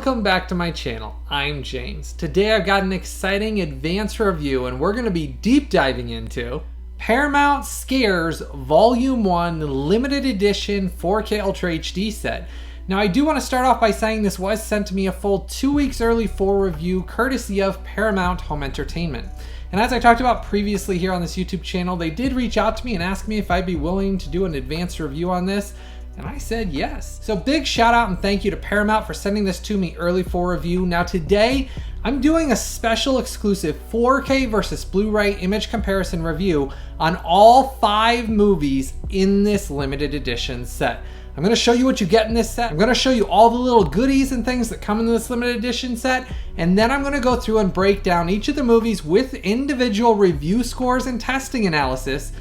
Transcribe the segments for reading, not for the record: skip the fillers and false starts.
Welcome back to my channel. I'm James. Today I've got an exciting advanced review and we're going to be deep diving into Paramount Scares Volume 1 Limited Edition 4K Ultra HD set. Now I do want to start off by saying this was sent to me a full 2 weeks early for review courtesy of Paramount Home Entertainment. And as I talked about previously here on this YouTube channel, they did reach out to me and ask me if I'd be willing to do an advanced review on this. And I said yes. So big shout out and thank you to Paramount for sending this to me early for review. Now today, I'm doing a special exclusive 4K versus Blu-ray image comparison review on all 5 movies in this limited edition set. I'm going to show you what you get in this set. I'm going to show you all the little goodies and things that come in this limited edition set. And then I'm going to go through and break down each of the movies with individual review scores and testing analysis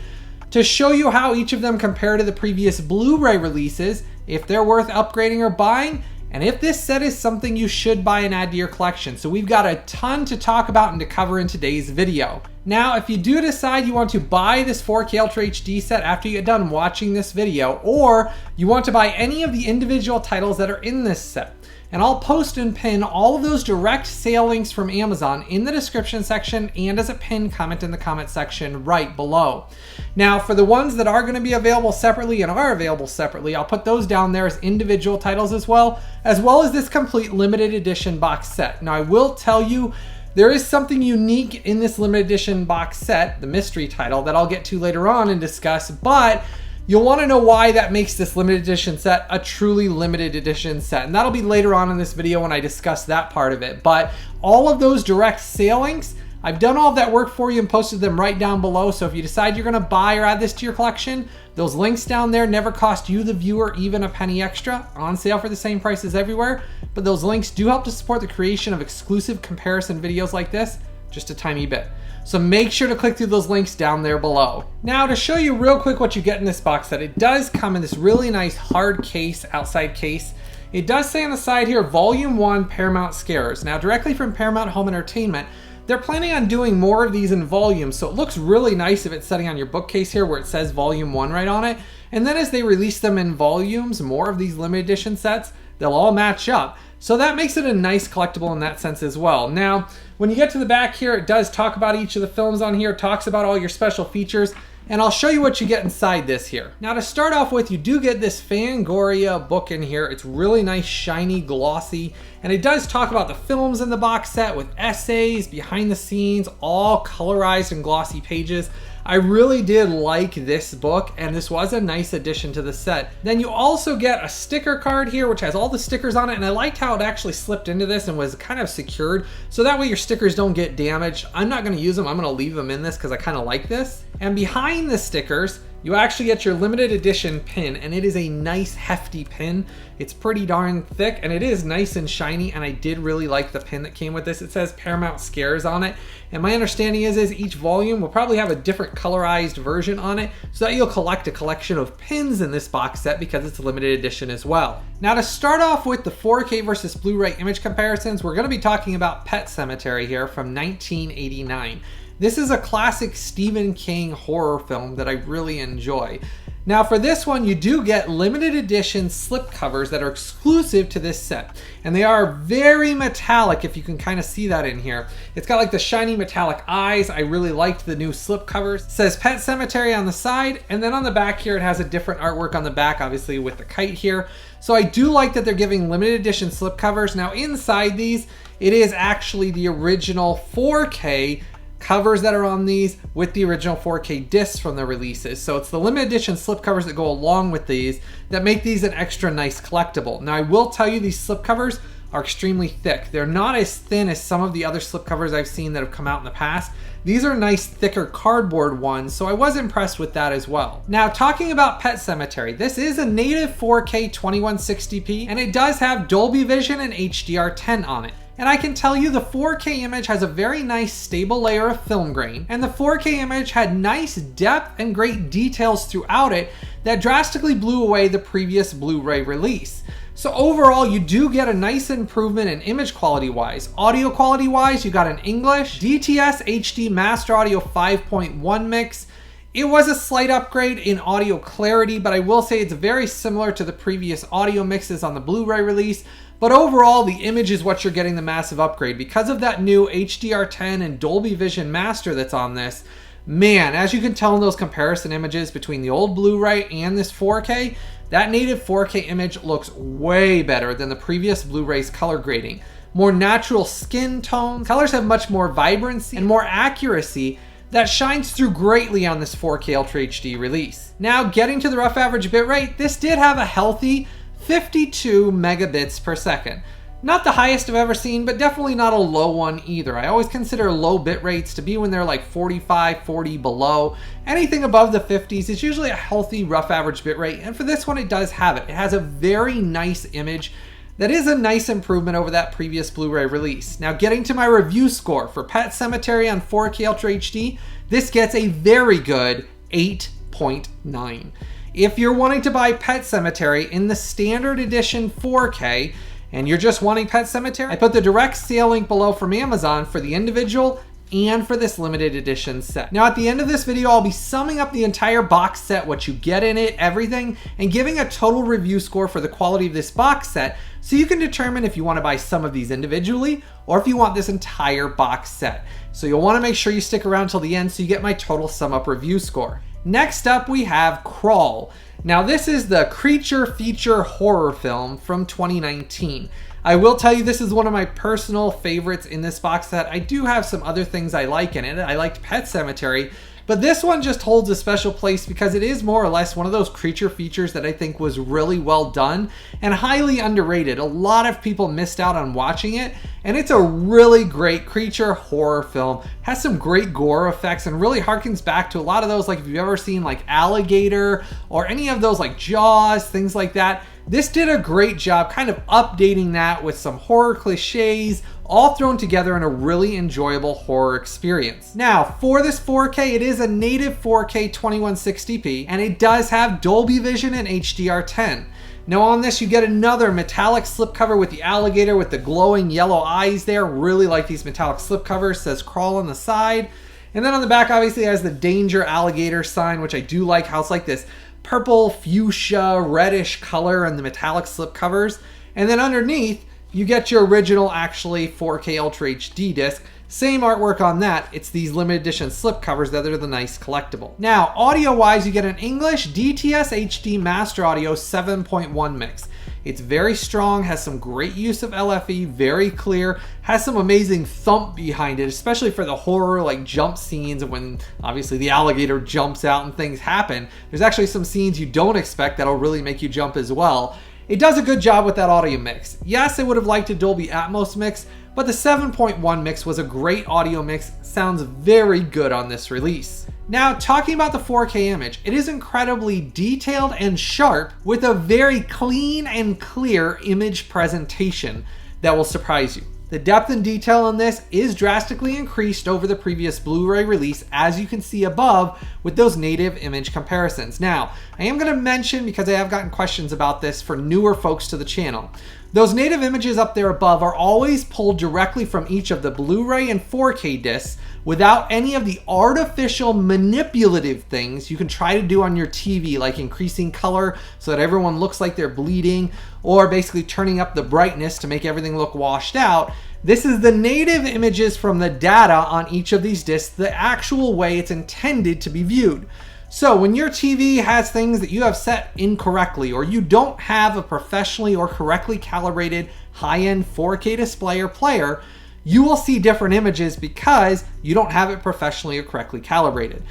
to show you how each of them compare to the previous Blu-ray releases, if they're worth upgrading or buying, and if this set is something you should buy and add to your collection. So we've got a ton to talk about and to cover in today's video. Now, if you do decide you want to buy this 4K Ultra HD set after you get done watching this video, or you want to buy any of the individual titles that are in this set, and I'll post and pin all of those direct sale links from Amazon in the description section and as a pinned comment in the comment section right below. Now, for the ones that are going to be available separately and are available separately, I'll put those down there as individual titles as well as this complete limited edition box set. Now, I will tell you, there is something unique in this limited edition box set, the mystery title, that I'll get to later on and discuss, but you'll want to know why that makes this limited edition set a truly limited edition set. And that'll be later on in this video when I discuss that part of it. But all of those direct sale links, I've done all of that work for you and posted them right down below. So if you decide you're going to buy or add this to your collection, those links down there never cost you, the viewer, even a penny extra, on sale for the same price as everywhere. But those links do help to support the creation of exclusive comparison videos like this, just a tiny bit. So make sure to click through those links down there below. Now, to show you real quick what you get in this box set, it does come in this really nice hard case, outside case. It does say on the side here, Volume 1 Paramount Scares. Now, directly from Paramount Home Entertainment, they're planning on doing more of these in volumes, so it looks really nice if it's sitting on your bookcase here where it says Volume 1 right on it. And then as they release them in volumes, more of these limited edition sets, they'll all match up. So that makes it a nice collectible in that sense as well. Now, when you get to the back here, it does talk about each of the films on here, talks about all your special features, and I'll show you what you get inside this here. Now, to start off with, you do get this Fangoria book in here. It's really nice, shiny, glossy, and it does talk about the films in the box set with essays, behind the scenes, all colorized and glossy pages. I really did like this book, and this was a nice addition to the set. Then you also get a sticker card here, which has all the stickers on it, and I liked how it actually slipped into this and was kind of secured, so that way your stickers don't get damaged. I'm not going to use them. I'm going to leave them in this because I kind of like this. And behind the stickers, you actually get your limited edition pin, and it is a nice hefty pin. It's pretty darn thick, and it is nice and shiny, and I did really like the pin that came with this. It says Paramount Scares on it, and my understanding is each volume will probably have a different colorized version on it, so that you'll collect a collection of pins in this box set because it's a limited edition as well. Now, to start off with the 4K versus Blu-ray image comparisons, we're going to be talking about Pet Sematary here from 1989. This is a classic Stephen King horror film that I really enjoy. Now, for this one, you do get limited edition slipcovers that are exclusive to this set. And they are very metallic, if you can kind of see that in here. It's got like the shiny metallic eyes. I really liked the new slipcovers. It says Pet Sematary on the side, and then on the back here, it has a different artwork on the back, obviously with the kite here. So I do like that they're giving limited edition slipcovers. Now, inside these, it is actually the original 4K covers that are on these with the original 4K discs from the releases. So it's the limited edition slipcovers that go along with these that make these an extra nice collectible. Now, I will tell you, these slipcovers are extremely thick. They're not as thin as some of the other slipcovers I've seen that have come out in the past. These are nice, thicker cardboard ones, so I was impressed with that as well. Now, talking about Pet Sematary, this is a native 4K 2160p, and it does have Dolby Vision and HDR10 on it. And I can tell you the 4K image has a very nice stable layer of film grain, and the 4K image had nice depth and great details throughout it that drastically blew away the previous Blu-ray release. So overall, you do get a nice improvement in image quality wise. Audio quality wise, you got an English DTS HD Master Audio 5.1 mix. It was a slight upgrade in audio clarity, but I will say it's very similar to the previous audio mixes on the Blu-ray release. But overall, the image is what you're getting the massive upgrade. Because of that new HDR10 and Dolby Vision Master that's on this, man, as you can tell in those comparison images between the old Blu-ray and this 4K, that native 4K image looks way better than the previous Blu-ray's color grading. More natural skin tones, colors have much more vibrancy and more accuracy that shines through greatly on this 4K Ultra HD release. Now, getting to the rough average bitrate, this did have a healthy 52 megabits per second. Not the highest I've ever seen, but definitely not a low one either. I always consider low bit rates to be when they're like 45, 40 below. Anything above the 50s is usually a healthy rough average bit rate, and for this one it does have it. It has a very nice image that is a nice improvement over that previous Blu-ray release. Now, getting to my review score for Pet Sematary on 4K Ultra HD, this gets a very good 8.9. If you're wanting to buy Pet Sematary in the standard edition 4K, and you're just wanting Pet Sematary, I put the direct sale link below from Amazon for the individual and for this limited edition set. Now, at the end of this video, I'll be summing up the entire box set, what you get in it, everything, and giving a total review score for the quality of this box set, so you can determine if you want to buy some of these individually or if you want this entire box set. So you'll want to make sure you stick around till the end so you get my total sum up review score. Next up, we have Crawl. Now, this is the creature feature horror film from 2019. I will tell you, this is one of my personal favorites in this box set. I do have some other things I like in it. I liked Pet Sematary, but this one just holds a special place because it is more or less one of those creature features that I think was really well done and highly underrated. A lot of people missed out on watching it, and it's a really great creature horror film. Has some great gore effects and really harkens back to a lot of those, like if you've ever seen like Alligator or any of those like Jaws, things like that. This did a great job kind of updating that with some horror cliches, all thrown together in a really enjoyable horror experience. Now, for this 4K, it is a native 4K 2160p, and it does have Dolby Vision and HDR10. Now on this, you get another metallic slipcover with the alligator with the glowing yellow eyes there. Really like these metallic slipcovers. Says Crawl on the side. And then on the back, obviously, it has the Danger Alligator sign, which I do like how it's like this purple fuchsia reddish color and the metallic slipcovers. And then underneath, you get your original actually 4K Ultra HD disc. Same artwork on that. It's these limited edition slipcovers that are the nice collectible. Now, audio-wise, you get an English DTS HD Master Audio 7.1 mix. It's very strong, has some great use of LFE, very clear, has some amazing thump behind it, especially for the horror like jump scenes when obviously the alligator jumps out and things happen. There's actually some scenes you don't expect that'll really make you jump as well. It does a good job with that audio mix. Yes, I would have liked a Dolby Atmos mix, but the 7.1 mix was a great audio mix. Sounds very good on this release. Now, talking about the 4K image, it is incredibly detailed and sharp with a very clean and clear image presentation that will surprise you. The depth and detail on this is drastically increased over the previous Blu-ray release, as you can see above with those native image comparisons. Now, I am going to mention, because I have gotten questions about this for newer folks to the channel, those native images up there above are always pulled directly from each of the Blu-ray and 4K discs without any of the artificial manipulative things you can try to do on your TV, like increasing color so that everyone looks like they're bleeding, or basically turning up the brightness to make everything look washed out. This is the native images from the data on each of these discs, the actual way it's intended to be viewed. So when your TV has things that you have set incorrectly, or you don't have a professionally or correctly calibrated high-end 4K display or player, you will see different images because you don't have it professionally or correctly calibrated.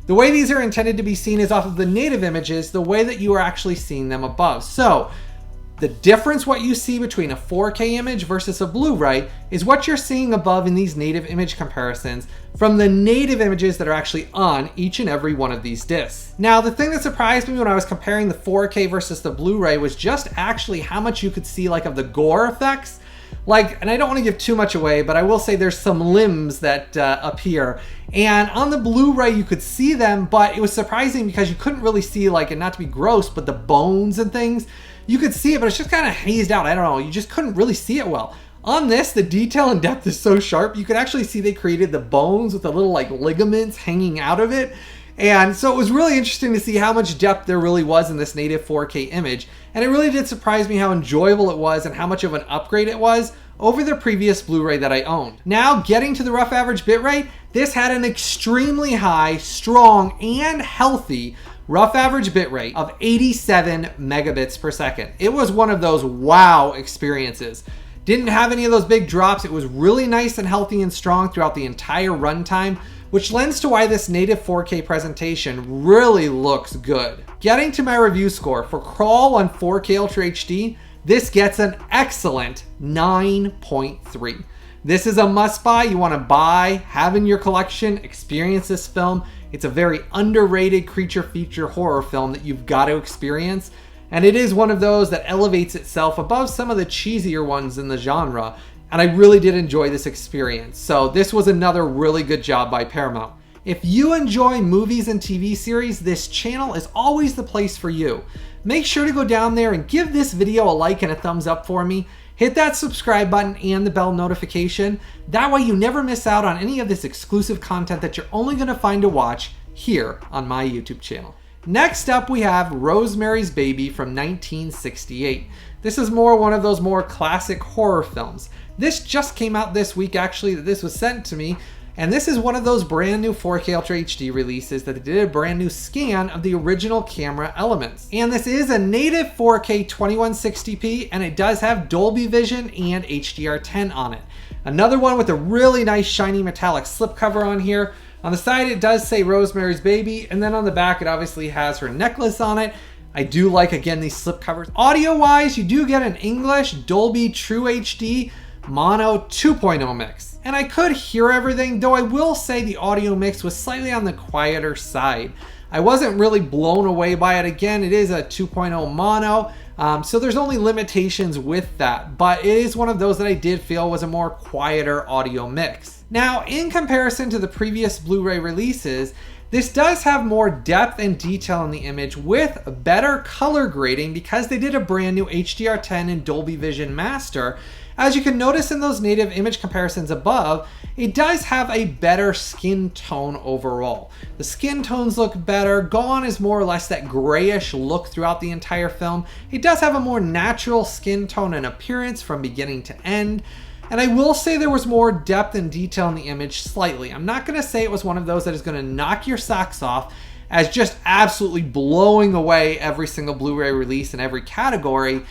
The way these are intended to be seen is off of the native images, the way that you are actually seeing them above. So the difference what you see between a 4K image versus a Blu-ray is what you're seeing above in these native image comparisons from the native images that are actually on each and every one of these discs. Now, the thing that surprised me when I was comparing the 4K versus the Blu-ray was just actually how much you could see like of the gore effects. Like, and I don't want to give too much away, but I will say there's some limbs that appear. And on the Blu-ray, you could see them, but it was surprising because you couldn't really see, like, and not to be gross, but the bones and things. You could see it, but it's just kind of hazed out. I don't know. You just couldn't really see it well. On this, the detail and depth is so sharp. You could actually see they created the bones with the little, like, ligaments hanging out of it. And so it was really interesting to see how much depth there really was in this native 4K image. And it really did surprise me how enjoyable it was and how much of an upgrade it was over the previous Blu-ray that I owned. Now, getting to the rough average bitrate, this had an extremely high, strong, and healthy rough average bitrate of 87 megabits per second. It was one of those wow experiences. Didn't have any of those big drops. It was really nice and healthy and strong throughout the entire runtime, which lends to why this native 4K presentation really looks good. Getting to my review score for Crawl on 4K Ultra HD, this gets an excellent 9.3. This is a must buy. You want to buy, have in your collection, experience this film. It's a very underrated creature feature horror film that you've got to experience. And it is one of those that elevates itself above some of the cheesier ones in the genre. And I really did enjoy this experience. So this was another really good job by Paramount. If you enjoy movies and TV series, this channel is always the place for you. Make sure to go down there and give this video a like and a thumbs up for me. Hit that subscribe button and the bell notification. That way you never miss out on any of this exclusive content that you're only going to find to watch here on my YouTube channel. Next up, we have Rosemary's Baby from 1968. This is one of those more classic horror films. This just came out this week, actually, that this was sent to me. And this is one of those brand new 4K Ultra HD releases that did a brand new scan of the original camera elements. And this is a native 4K 2160p, and it does have Dolby Vision and HDR10 on it. Another one with a really nice shiny metallic slipcover on here. On the side, it does say Rosemary's Baby, and then on the back, it obviously has her necklace on it. I do like, again, these slipcovers. Audio-wise, you do get an English Dolby True HD Mono 2.0 mix. And I could hear everything, though I will say the audio mix was slightly on the quieter side. I wasn't really blown away by it. Again, it is a 2.0 mono, so there's only limitations with that, but it is one of those that I did feel was a more quieter audio mix. Now, in comparison to the previous Blu-ray releases, this does have more depth and detail in the image with better color grading because they did a brand new HDR10 and Dolby Vision Master. As you can notice in those native image comparisons above, it does have a better skin tone overall. The skin tones look better. Gone is more or less that grayish look throughout the entire film. It does have a more natural skin tone and appearance from beginning to end. And I will say there was more depth and detail in the image slightly. I'm not going to say it was one of those that is going to knock your socks off as just absolutely blowing away every single Blu-ray release in every category.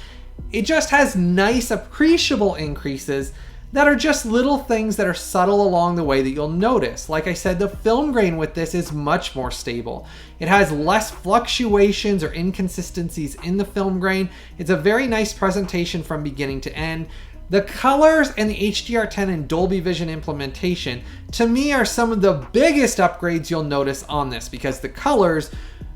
It just has nice, appreciable increases that are just little things that are subtle along the way that you'll notice. Like I said, the film grain with this is much more stable. It has less fluctuations or inconsistencies in the film grain. It's a very nice presentation from beginning to end. The colors and the HDR10 and Dolby Vision implementation, to me, are some of the biggest upgrades you'll notice on this because the colors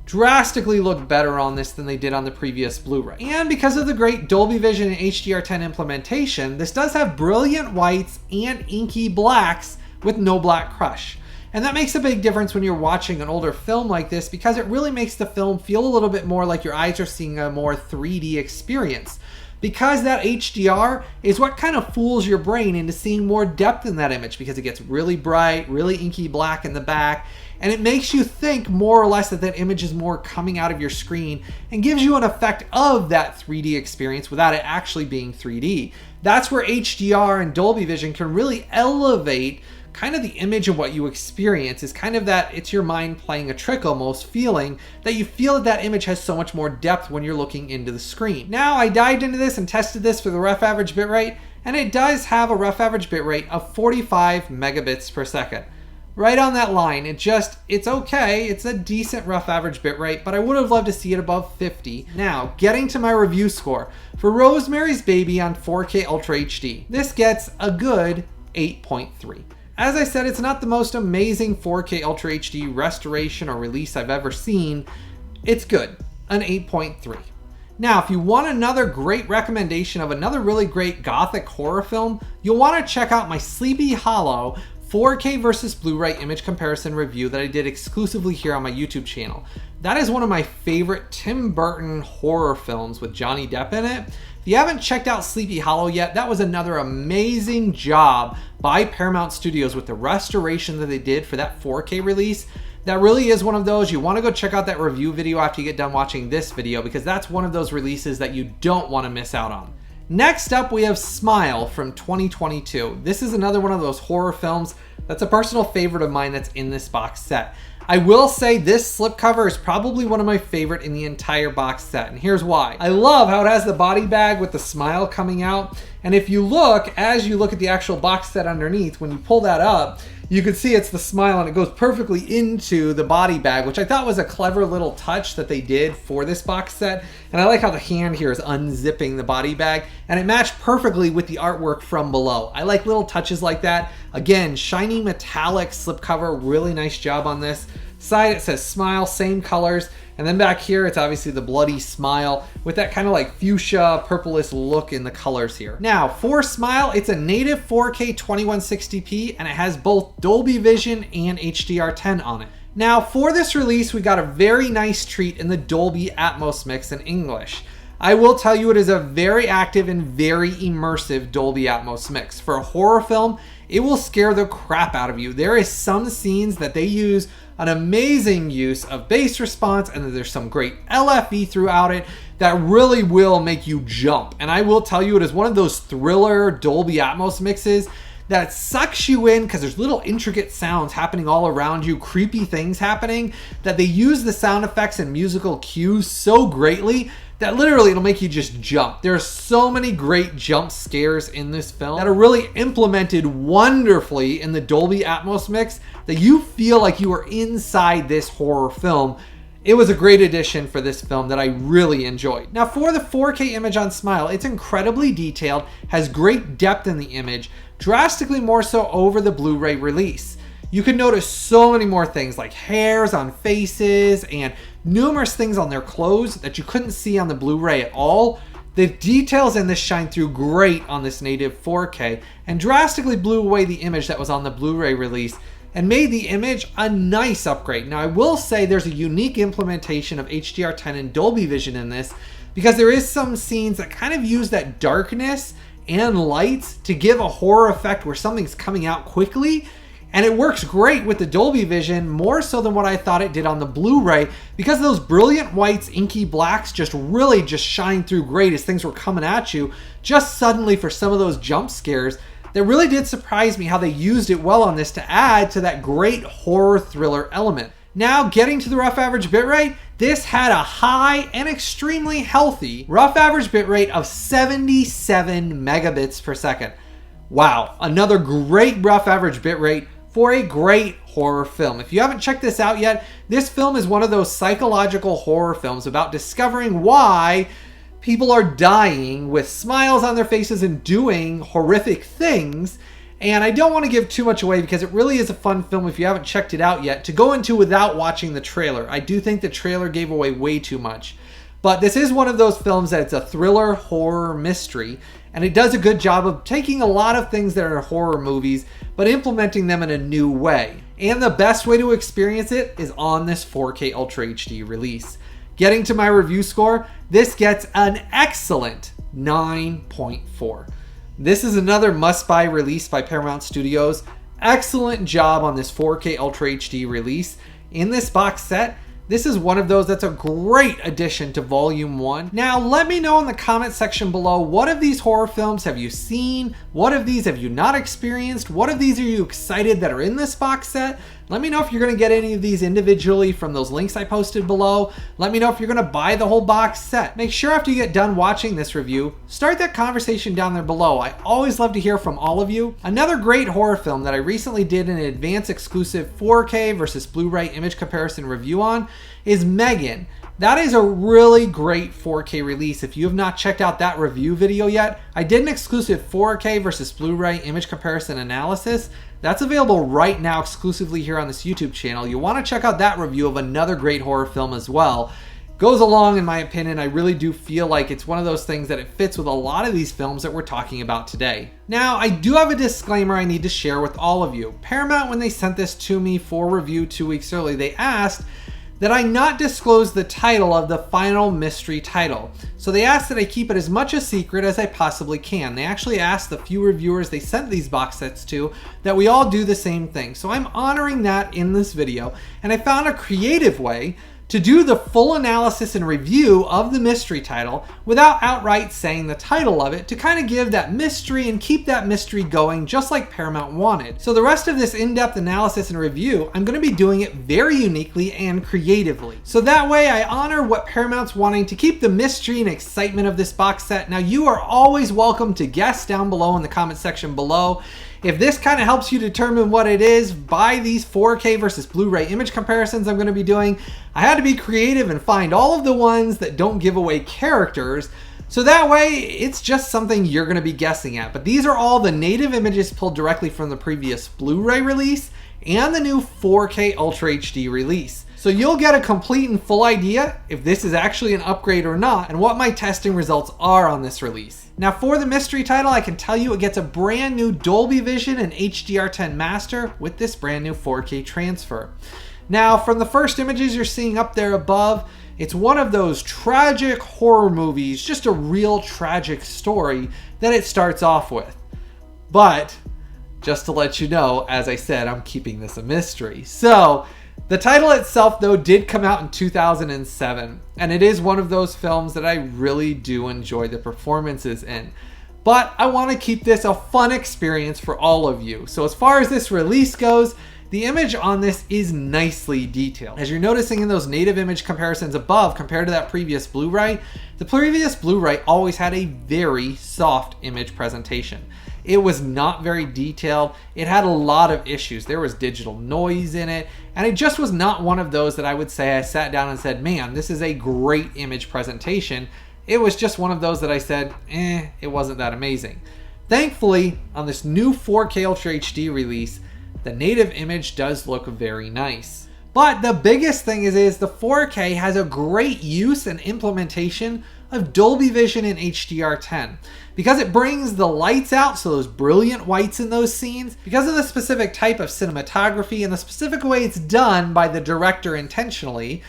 drastically look better on this than they did on the previous Blu-ray. And because of the great Dolby Vision and HDR10 implementation, this does have brilliant whites and inky blacks with no black crush. And that makes a big difference when you're watching an older film like this because it really makes the film feel a little bit more like your eyes are seeing a more 3D experience. Because that HDR is what kind of fools your brain into seeing more depth in that image because it gets really bright, really inky black in the back, and it makes you think more or less that that image is more coming out of your screen and gives you an effect of that 3D experience without it actually being 3D. That's where HDR and Dolby Vision can really elevate kind of the image of what you experience. Is kind of that it's your mind playing a trick almost feeling that you feel that that image has so much more depth when you're looking into the screen. Now, I dived into this and tested this for the rough average bitrate, and it does have a rough average bitrate of 45 megabits per second. Right on that line. It's okay. It's a decent rough average bitrate, but I would have loved to see it above 50. Now, getting to my review score for Rosemary's Baby on 4K Ultra HD. This gets a good 8.3. As I said, it's not the most amazing 4K Ultra HD restoration or release I've ever seen. It's good, an 8.3. Now, if you want another great recommendation of another really great gothic horror film, you'll want to check out my Sleepy Hollow 4K versus Blu-ray image comparison review that I did exclusively here on my YouTube channel. That is one of my favorite Tim Burton horror films with Johnny Depp in it. If you haven't checked out Sleepy Hollow yet, that was another amazing job by Paramount Studios with the restoration that they did for that 4K release. that really is one of those. You want to go check out that review video after you get done watching this video, because that's one of those releases that you don't want to miss out on. Next up, we have Smile from 2022. This is another one of those horror films that's a personal favorite of mine that's in this box set. I will say this slipcover is probably one of my favorite in the entire box set, and here's why. I love how it has the body bag with the smile coming out, and if you look, as you look at the actual box set underneath, when you pull that up, you can see it's the smile and it goes perfectly into the body bag, which I thought was a clever little touch that they did for this box set. And I like how the hand here is unzipping the body bag, and it matched perfectly with the artwork from below. I like little touches like that. Again, shiny metallic slipcover, really nice job on this. Side, it says Smile, same colors. And then back here, it's obviously the bloody smile with that kind of like fuchsia, purplish look in the colors here. Now, for Smile, it's a native 4K 2160p, and it has both Dolby Vision and HDR10 on it. Now, for this release, we got a very nice treat in the Dolby Atmos mix in English. I will tell you, it is a very active and very immersive Dolby Atmos mix. For a horror film, it will scare the crap out of you. There is some scenes that they use an amazing use of bass response, and there's some great LFE throughout it that really will make you jump. And I will tell you, it is one of those thriller Dolby Atmos mixes that sucks you in because there's little intricate sounds happening all around you, creepy things happening, that they use the sound effects and musical cues so greatly that literally it'll make you just jump. There are so many great jump scares in this film that are really implemented wonderfully in the Dolby Atmos mix that you feel like you are inside this horror film. It was a great addition for this film that I really enjoyed. Now, for the 4K image on Smile, it's incredibly detailed, has great depth in the image, drastically more so over the Blu Ray release. You can notice so many more things like hairs on faces and numerous things on their clothes that you couldn't see on the Blu Ray at all. The details in this shine through great on this native 4K and drastically blew away the image that was on the Blu Ray release and made the image a nice upgrade. Now, I will say there's a unique implementation of HDR10 and Dolby Vision in this, because there is some scenes that kind of use that darkness and lights to give a horror effect where something's coming out quickly. And it works great with the Dolby Vision, more so than what I thought it did on the Blu-ray, because those brilliant whites, inky blacks just really just shine through great as things were coming at you just suddenly for some of those jump scares. That really did surprise me how they used it well on this to add to that great horror thriller element. Now, getting to the rough average bitrate, this had a high and extremely healthy rough average bitrate of 77 megabits per second. Wow, another great rough average bitrate for a great horror film. If you haven't checked this out yet, this film is one of those psychological horror films about discovering why people are dying with smiles on their faces and doing horrific things. And I don't want to give too much away because it really is a fun film if you haven't checked it out yet to go into without watching the trailer. I do think the trailer gave away way too much. But this is one of those films that it's a thriller, horror, mystery, and it does a good job of taking a lot of things that are horror movies, but implementing them in a new way. And the best way to experience it is on this 4K Ultra HD release. Getting to my review score, this gets an excellent 9.4. This is another must-buy release by Paramount Studios. Excellent job on this 4K Ultra HD release. In this box set, this is one of those that's a great addition to Volume 1. Now, let me know in the comment section below, what of these horror films have you seen? What of these have you not experienced? What of these are you excited that are in this box set? Let me know if you're going to get any of these individually from those links I posted below. Let me know if you're going to buy the whole box set. Make sure after you get done watching this review, start that conversation down there below. I always love to hear from all of you. Another great horror film that I recently did an advanced exclusive 4K versus Blu-ray image comparison review on is Megan. That is a really great 4K release. If you have not checked out that review video yet, I did an exclusive 4K versus Blu-ray image comparison analysis. That's available right now exclusively here on this YouTube channel. You want to check out that review of another great horror film as well. Goes along, in my opinion. I really do feel like it's one of those things that it fits with a lot of these films that we're talking about today. Now, I do have a disclaimer I need to share with all of you. Paramount, when they sent this to me for review 2 weeks early, they asked that I not disclose the title of the final mystery title. So they asked that I keep it as much a secret as I possibly can. They actually asked the few reviewers they sent these box sets to that we all do the same thing. So I'm honoring that in this video, and I found a creative way to do the full analysis and review of the mystery title without outright saying the title of it, to kind of give that mystery and keep that mystery going just like Paramount wanted. So the rest of this in-depth analysis and review, I'm going to be doing it very uniquely and creatively. So that way I honor what Paramount's wanting to keep the mystery and excitement of this box set. Now you are always welcome to guess down below in the comment section below. If this kind of helps you determine what it is by these 4K versus Blu-ray image comparisons I'm going to be doing, I had to be creative and find all of the ones that don't give away characters, so that way it's just something you're going to be guessing at. But these are all the native images pulled directly from the previous Blu-ray release and the new 4K Ultra HD release. So you'll get a complete and full idea if this is actually an upgrade or not, and what my testing results are on this release. Now for the mystery title, I can tell you it gets a brand new Dolby Vision and HDR10 master with this brand new 4K transfer. Now from the first images you're seeing up there above, it's one of those tragic horror movies, just a real tragic story that it starts off with. But just to let you know, as I said, I'm keeping this a mystery. So the title itself, though, did come out in 2007, and it is one of those films that I really do enjoy the performances in. But I want to keep this a fun experience for all of you. So as far as this release goes, the image on this is nicely detailed. As you're noticing in those native image comparisons above compared to that previous Blu-ray, the previous Blu-ray always had a very soft image presentation. It was not very detailed. It had a lot of issues. There was digital noise in it, and it just was not one of those that I would say I sat down and said, man, this is a great image presentation. It was just one of those that I said, it wasn't that amazing. Thankfully, on this new 4K Ultra HD release, the native image does look very nice. But the biggest thing is the 4K has a great use and implementation of Dolby Vision and HDR10. Because it brings the lights out, so those brilliant whites in those scenes, because of the specific type of cinematography and the specific way it's done by the director intentionally,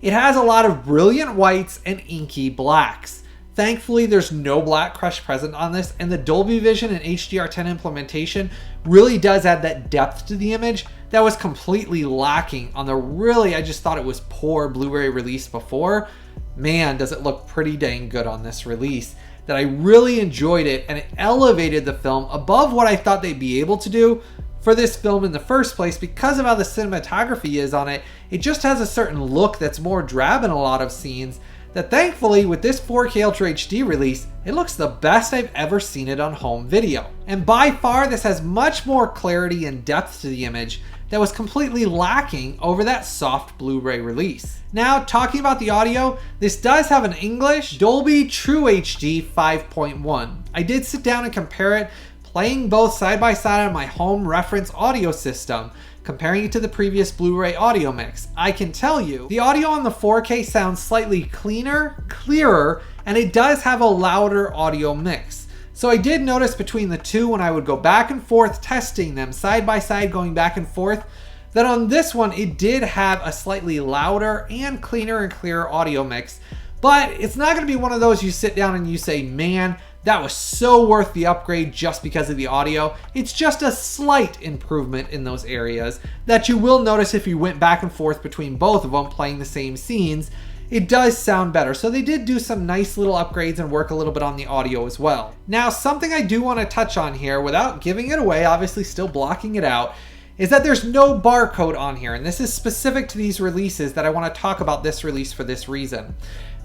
it has a lot of brilliant whites and inky blacks. Thankfully, there's no black crush present on this, and the Dolby Vision and HDR10 implementation really does add that depth to the image that was completely lacking on the I just thought it was poor Blu-ray release before. Man, does it look pretty dang good on this release. That I really enjoyed it, and it elevated the film above what I thought they'd be able to do for this film in the first place. Because of how the cinematography is on it, it just has a certain look that's more drab in a lot of scenes, that thankfully with this 4K Ultra HD release, it looks the best I've ever seen it on home video. And by far this has much more clarity and depth to the image that was completely lacking over that soft Blu-ray release. Now, talking about the audio, this does have an English Dolby True HD 5.1. I did sit down and compare it, playing both side by side on my home reference audio system, comparing it to the previous Blu-ray audio mix. I can tell you, the audio on the 4K sounds slightly cleaner, clearer, and it does have a louder audio mix. So I did notice between the two, when I would go back and forth testing them side by side, going back and forth, that on this one it did have a slightly louder and cleaner and clearer audio mix. But it's not going to be one of those you sit down and you say, man, that was so worth the upgrade just because of the audio. It's just a slight improvement in those areas that you will notice if you went back and forth between both of them playing the same scenes. It does sound better. So they did do some nice little upgrades and work a little bit on the audio as well. Now, something I do want to touch on here without giving it away, obviously still blocking it out, is that there's no barcode on here. And this is specific to these releases that I want to talk about this release for this reason.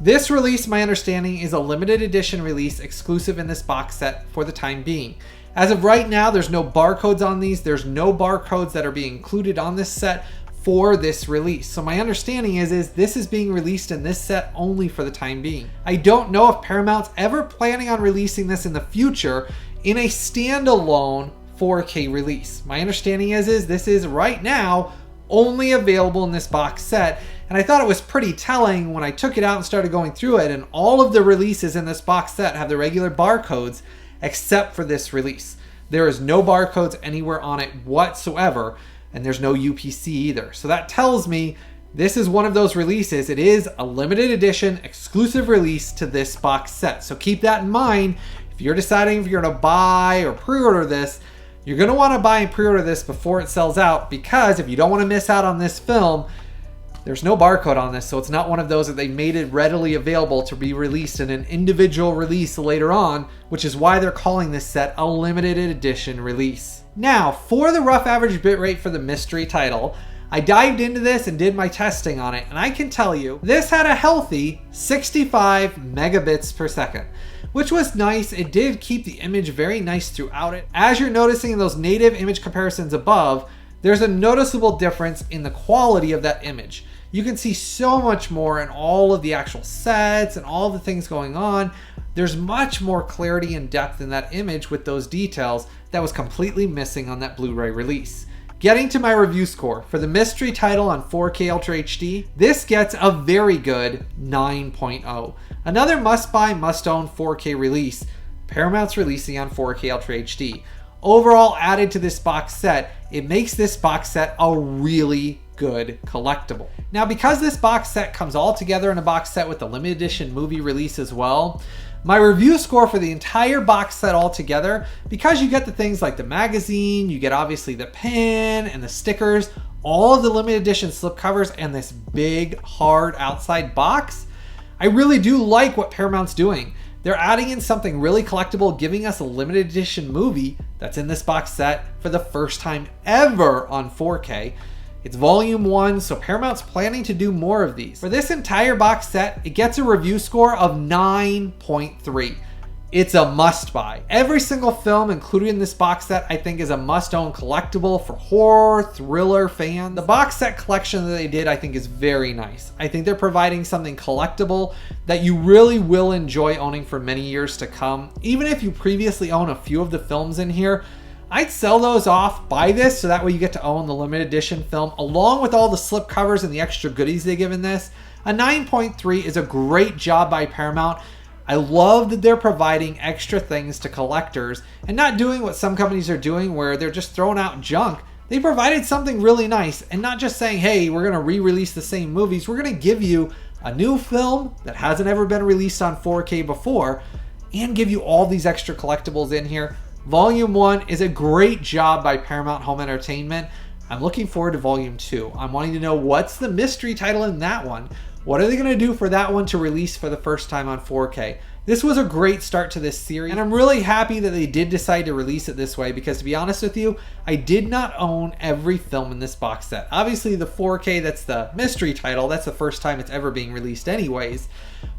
This release, my understanding, is a limited edition release exclusive in this box set for the time being. As of right now, there's no barcodes on these. There's no barcodes that are being included on this set for this release. So my understanding is this is being released in this set only for the time being. I don't know if Paramount's ever planning on releasing this in the future in a standalone 4K release. My understanding is this is right now only available in this box set. And I thought it was pretty telling when I took it out and started going through it, and all of the releases in this box set have the regular barcodes except for this release. There is no barcodes anywhere on it whatsoever, and there's no UPC either. So that tells me This is one of those releases. It is a limited edition exclusive release to this box set. So keep that in mind. If you're deciding if you're going to buy or pre-order this, you're going to want to buy and pre-order this before it sells out, because if you don't want to miss out on this film, there's no barcode on this, so it's not one of those that they made it readily available to be released in an individual release later on, which is why they're calling this set a limited edition release. Now, for the rough average bitrate for the mystery title, I dived into this and did my testing on it, and I can tell you this had a healthy 65 megabits per second, which was nice. It did keep the image very nice throughout it. As you're noticing in those native image comparisons above, there's a noticeable difference in the quality of that image. You can see so much more in all of the actual sets and all the things going on. There's much more clarity and depth in that image with those details that was completely missing on that Blu-ray release. Getting to my review score for the mystery title on 4K Ultra HD, this gets a very good 9.0. Another must-buy, must-own 4K release. Paramount's releasing on 4K Ultra HD. Overall, added to this box set, it makes this box set a really good collectible. Now, because this box set comes all together in a box set with the limited edition movie release as well, my review score for the entire box set all together, because you get the things like the magazine, you get obviously the pin and the stickers, all of the limited edition slipcovers, and this big hard outside box, I really do like what Paramount's doing. They're adding in something really collectible, giving us a limited edition movie that's in this box set for the first time ever on 4K. It's volume 1, so Paramount's planning to do more of these. For this entire box set, it gets a review score of 9.3. It's a must buy. Every single film included in this box set I think is a must own collectible for horror, thriller fans. The box set collection that they did I think is very nice. I think they're providing something collectible that you really will enjoy owning for many years to come. Even if you previously own a few of the films in here, I'd sell those off, buy this, so that way you get to own the limited edition film along with all the slip covers and the extra goodies they give in this. A 9.3 is a great job by Paramount. I love that they're providing extra things to collectors and not doing what some companies are doing where they're just throwing out junk. They provided something really nice and not just saying, hey, we're going to re-release the same movies. We're going to give you a new film that hasn't ever been released on 4K before and give you all these extra collectibles in here. Volume 1 is a great job by Paramount Home Entertainment. I'm looking forward to Volume 2. I'm wanting to know what's the mystery title in that one. What are they going to do for that one to release for the first time on 4K? This was a great start to this series, and I'm really happy that they did decide to release it this way because, to be honest with you, I did not own every film in this box set. Obviously, the 4K, that's the mystery title. That's the first time it's ever being released anyways.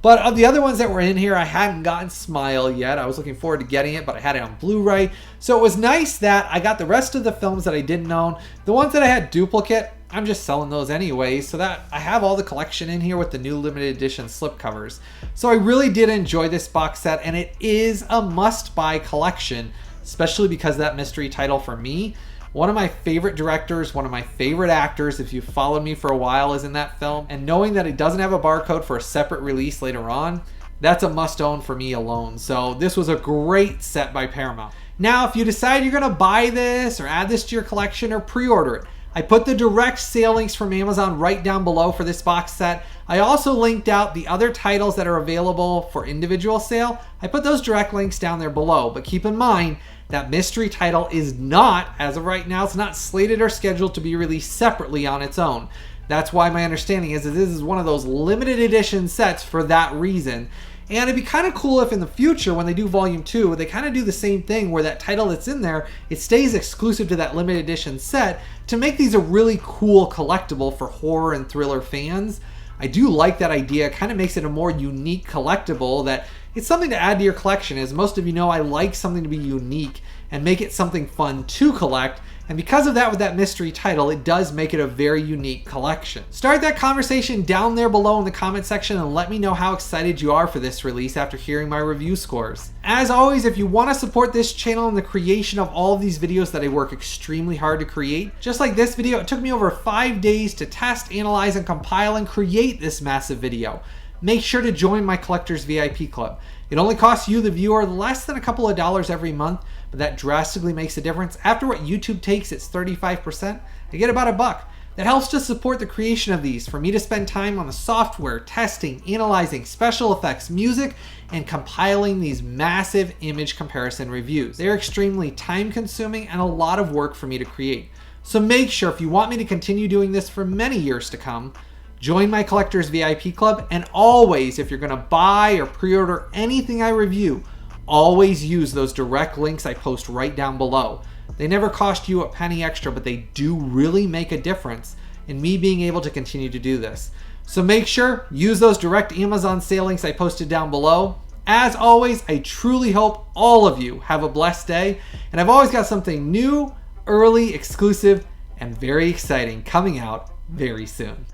But of the other ones that were in here, I hadn't gotten Smile yet. I was looking forward to getting it, but I had it on Blu-ray. So it was nice that I got the rest of the films that I didn't own. The ones that I had duplicate, I'm just selling those anyways, so that I have all the collection in here with the new limited edition slipcovers. So I really did enjoy this box set, and it is a must-buy collection, especially because of that mystery title for me. One of my favorite directors, one of my favorite actors, if you've followed me for a while, is in that film. And knowing that it doesn't have a barcode for a separate release later on, that's a must-own for me alone. So this was a great set by Paramount. Now, if you decide you're going to buy this or add this to your collection or pre-order it, I put the direct sale links from Amazon right down below for this box set. I also linked out the other titles that are available for individual sale. I put those direct links down there below, but keep in mind that mystery title is not, as of right now, it's not slated or scheduled to be released separately on its own. That's why my understanding is that this is one of those limited edition sets for that reason. And it'd be kind of cool if in the future, when they do Volume 2, they kind of do the same thing where that title that's in there, it stays exclusive to that limited edition set to make these a really cool collectible for horror and thriller fans. I do like that idea. It kind of makes it a more unique collectible that it's something to add to your collection. As most of you know, I like something to be unique and make it something fun to collect. And because of that, with that mystery title, it does make it a very unique collection. Start that conversation down there below in the comment section and let me know how excited you are for this release after hearing my review scores. As always, if you want to support this channel and the creation of all of these videos that I work extremely hard to create, just like this video, it took me over 5 days to test, analyze, and compile and create this massive video. Make sure to join my Collectors VIP Club. It only costs you, the viewer, less than a couple of dollars every month, but that drastically makes a difference. After what YouTube takes, it's 35%. I get about $1. It helps to support the creation of these for me to spend time on the software, testing, analyzing special effects, music, and compiling these massive image comparison reviews. They're extremely time consuming and a lot of work for me to create. So make sure, if you want me to continue doing this for many years to come, join my Collectors VIP Club, and always, if you're gonna buy or pre-order anything I review, always use those direct links I post right down below. They never cost you a penny extra, but they do really make a difference in me being able to continue to do this. So make sure, use those direct Amazon sale links I posted down below. As always, I truly hope all of you have a blessed day, and I've always got something new, early, exclusive, and very exciting coming out very soon.